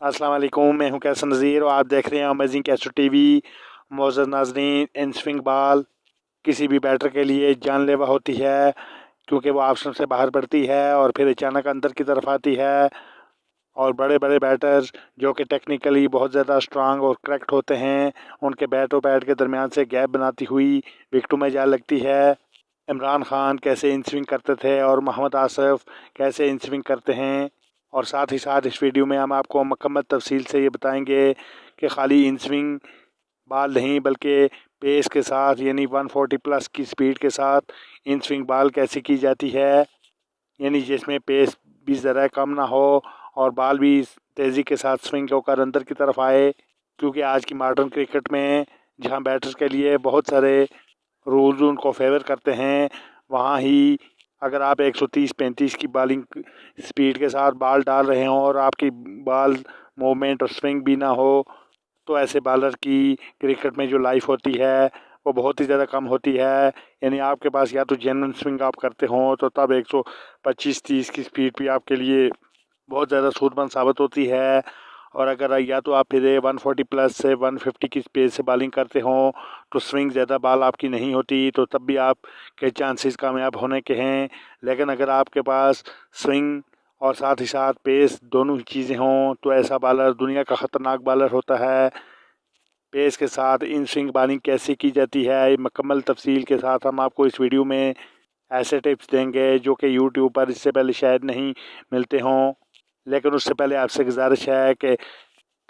अस्सलाम वालेकुम, मैं हूं कैसर नज़ीर और आप देख रहे हैं अमेजिंग कैसर टीवी। मोअज़्ज़ज़ नाज़रीन, इन स्विंग बॉल किसी भी बैटर के लिए जानलेवा होती है क्योंकि वो ऑप्शन से बाहर पड़ती है और फिर अचानक अंदर की तरफ आती है। और बड़े बड़े बैटर जो कि टेक्निकली बहुत ज़्यादा स्ट्रांग और करेक्ट होते हैं, उनके बैट और बैट के दरमियान से गैप बनाती हुई विकेटों में जा लगती है। इमरान खान कैसे इन स्विंग करते थे और मोहम्मद आसिफ कैसे इन स्विंग करते हैं, और साथ ही साथ इस वीडियो में हम आपको मुकम्मल तफसील से ये बताएंगे कि खाली इन स्विंग बॉल नहीं बल्कि पेस के साथ यानी 140 प्लस की स्पीड के साथ इन स्विंग बॉल कैसे की जाती है, यानी जिसमें पेस भी ज़रा कम ना हो और बॉल भी तेज़ी के साथ स्विंग होकर अंदर की तरफ आए। क्योंकि आज की मॉडर्न क्रिकेट में जहां बैटर्स के लिए बहुत सारे रूल्स उनको फेवर करते हैं, वहाँ ही अगर आप 130-135 की बॉलिंग स्पीड के साथ बॉल डाल रहे हों और आपकी बॉल मूवमेंट और स्विंग भी ना हो, तो ऐसे बॉलर की क्रिकेट में जो लाइफ होती है वो बहुत ही ज़्यादा कम होती है। यानी आपके पास या तो जेन्युइन स्विंग आप करते हों तो तब 125-130 की स्पीड भी आपके लिए बहुत ज़्यादा सूदमंद साबित होती है। और अगर या तो आप फिर 140 प्लस से 150 की स्पीड से बॉलिंग करते हों तो स्विंग ज़्यादा बॉल आपकी नहीं होती, तो तब भी आपके चांसेस कामयाब होने के हैं। लेकिन अगर आपके पास स्विंग और साथ ही साथ पेस दोनों ही चीज़ें हों तो ऐसा बॉलर दुनिया का ख़तरनाक बॉलर होता है। पेस के साथ इन स्विंग बॉलिंग कैसे की जाती है, मुकम्मल तफसील के साथ हम आपको इस वीडियो में ऐसे टिप्स देंगे जो कि यूट्यूब पर इससे पहले शायद नहीं मिलते हों। लेकिन उससे पहले आपसे गुजारिश है कि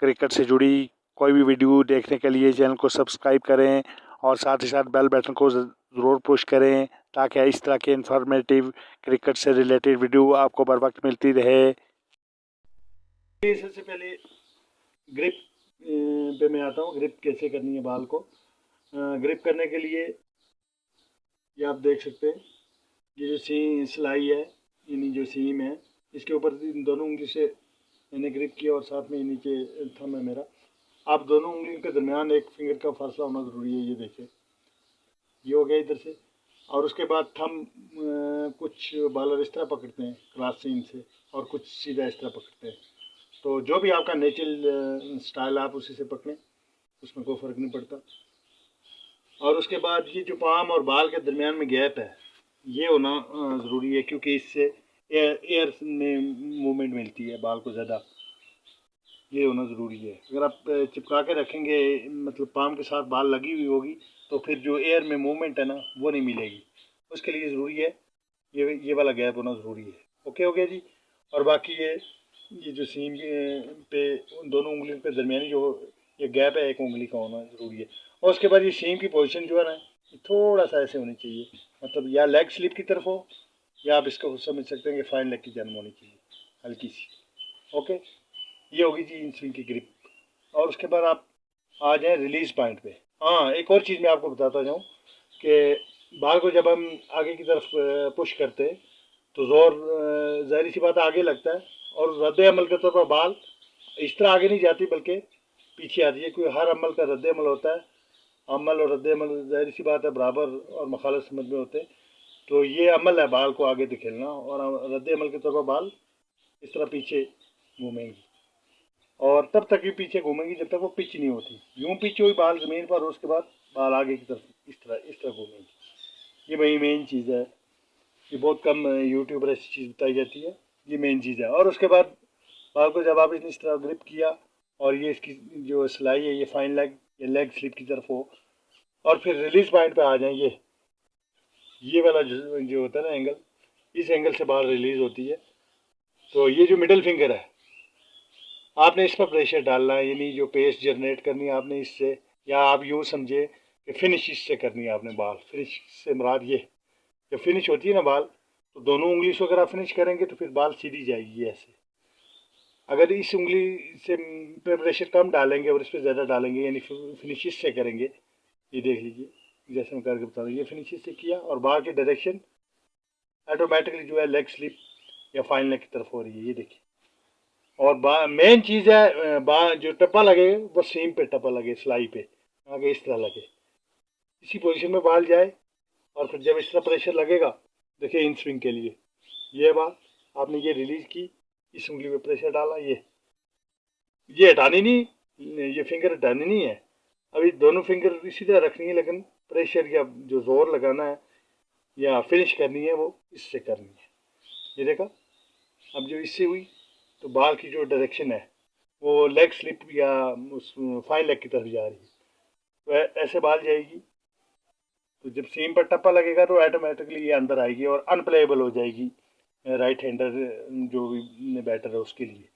क्रिकेट से जुड़ी कोई भी वीडियो देखने के लिए चैनल को सब्सक्राइब करें और साथ ही साथ बेल बटन को ज़रूर पुश करें ताकि इस तरह के इंफॉर्मेटिव क्रिकेट से रिलेटेड वीडियो आपको बर वक्त मिलती रहे। सबसे पहले ग्रिप पे मैं आता हूँ। ग्रिप कैसे करनी है बॉल को। ग्रिप करने के लिए ये आप देख सकते हैं, ये जो सिलाई है यानी जो सीम है, इसके ऊपर इन दोनों उंगली से मैंने ग्रिप किया और साथ में नीचे थंब है मेरा। आप दोनों उंगलियों के दरमियान एक फिंगर का फासला होना ज़रूरी है। ये देखिए, ये हो गया इधर से। और उसके बाद थंब कुछ बॉलर इस तरह पकड़ते हैं क्रॉस सीम से और कुछ सीधा इस तरह पकड़ते हैं। तो जो भी आपका नेचुरल स्टाइल आप उसी से पकड़ें, उसमें कोई फ़र्क नहीं पड़ता। और उसके बाद ये जो पाम और बाल के दरमियान में गैप है, ये होना ज़रूरी है क्योंकि इससे एयर में मूवमेंट मिलती है बाल को ज़्यादा। ये होना ज़रूरी है। अगर आप चिपका के रखेंगे, मतलब पाम के साथ बाल लगी हुई होगी, तो फिर जो एयर में मूवमेंट है ना वो नहीं मिलेगी। उसके लिए ज़रूरी है ये वाला गैप होना ज़रूरी है। ओके हो गया जी। और बाकी ये जो सीम पे उन दोनों उंगलियों के दरमियानी जो ये गैप है, एक उंगली का होना ज़रूरी है। और उसके बाद ये सीम की पोजीशन जो है ना, ये थोड़ा सा ऐसे होनी चाहिए, मतलब या लेग स्लिप की तरफ हो या आप इसको समझ सकते हैं कि फाइन लेग की जन्म होनी चाहिए, हल्की सी। ओके, ये होगी जी इन स्विंग की ग्रिप। और उसके बाद आप आ जाएँ रिलीज पॉइंट पे। हाँ, एक और चीज़ मैं आपको बताता जाऊँ कि बाल को जब हम आगे की तरफ पुश करते हैं तो ज़ोर ज़ाहिर सी बात है आगे लगता है, और रद्द अमल के तौर पर बाल इस तरह आगे नहीं जाती बल्कि पीछे आती है, क्योंकि हर अमल का रद्द अमल होता है। अमल और रद्द अमल ज़ाहिर सी बात है बराबर और मुखालिफ समझ में होते हैं। तो ये अमल है बाल को आगे धकेलना, और रद्द अमल के तौर पर बाल इस तरह पीछे घूमेंगी, और तब तक ही पीछे घूमेंगी जब तक वो पिच नहीं होती। यूं पिच हुई बाल ज़मीन पर, उसके बाद बाल आगे की तरफ इस तरह घूमेंगी। ये वही मेन चीज़ है। ये बहुत कम यूट्यूब पर ऐसी चीज़ बताई जाती है। ये मेन चीज़ है। और उसके बाद बाल को जब आप इस तरह ग्रिप किया और ये इसकी जो सिलाई है ये फाइन लेग या लेग स्लिप की तरफ हो, और फिर रिलीज पॉइंट पे आ जाए, ये वाला जो होता है ना एंगल, इस एंगल से बाल रिलीज होती है। तो ये जो मिडिल फिंगर है, आपने इस पर प्रेशर डालना है, यानी जो पेस जनरेट करनी है आपने इससे, या आप यूँ समझे कि फिनिश इससे करनी है आपने बाल। फिनिश से मुराद ये, जब फिनिश होती है ना बाल, तो दोनों उंगली से अगर आप फिनिश करेंगे तो फिर बाल सीधी जाएगी ऐसे। अगर इस उंगली से पे प्रेशर कम डालेंगे और इस पर ज़्यादा डालेंगे, यानी फिनिश से करेंगे, ये देख लीजिए जैसे मैं करके बता रहा हूँ, ये फिनिश से किया और बाल की डायरेक्शन ऑटोमेटिकली जो है लेग स्लिप या फाइन लेग की तरफ हो रही है, ये देखिए। और मेन चीज़ है जो टप्पा लगे वो सीम पे टप्पा लगे, सिलाई पे आगे इस तरह लगे, इसी पोजीशन में बाल जाए। और फिर जब इस तरह प्रेशर लगेगा, देखिए इन स्विंग के लिए ये बाल आपने ये रिलीज की, इस उंगली पे प्रेशर डाला, ये ये हटानी नहीं, ये फिंगर हटानी नहीं है। अभी दोनों फिंगर इसी तरह रखनी है, लेकिन प्रेशर या जो जोर लगाना है या फिनिश करनी है वो इससे करनी है। ये देखा, अब जो इससे हुई तो बाल की जो डायरेक्शन है वो लेग स्लिप या उस फाइन लेग की तरफ जा रही है, तो ऐसे बाल जाएगी। तो जब सीम पर टप्पा लगेगा तो ऑटोमेटिकली ये अंदर आएगी और अनप्लेएबल हो जाएगी राइट हैंडर जो भी बैटर है उसके लिए।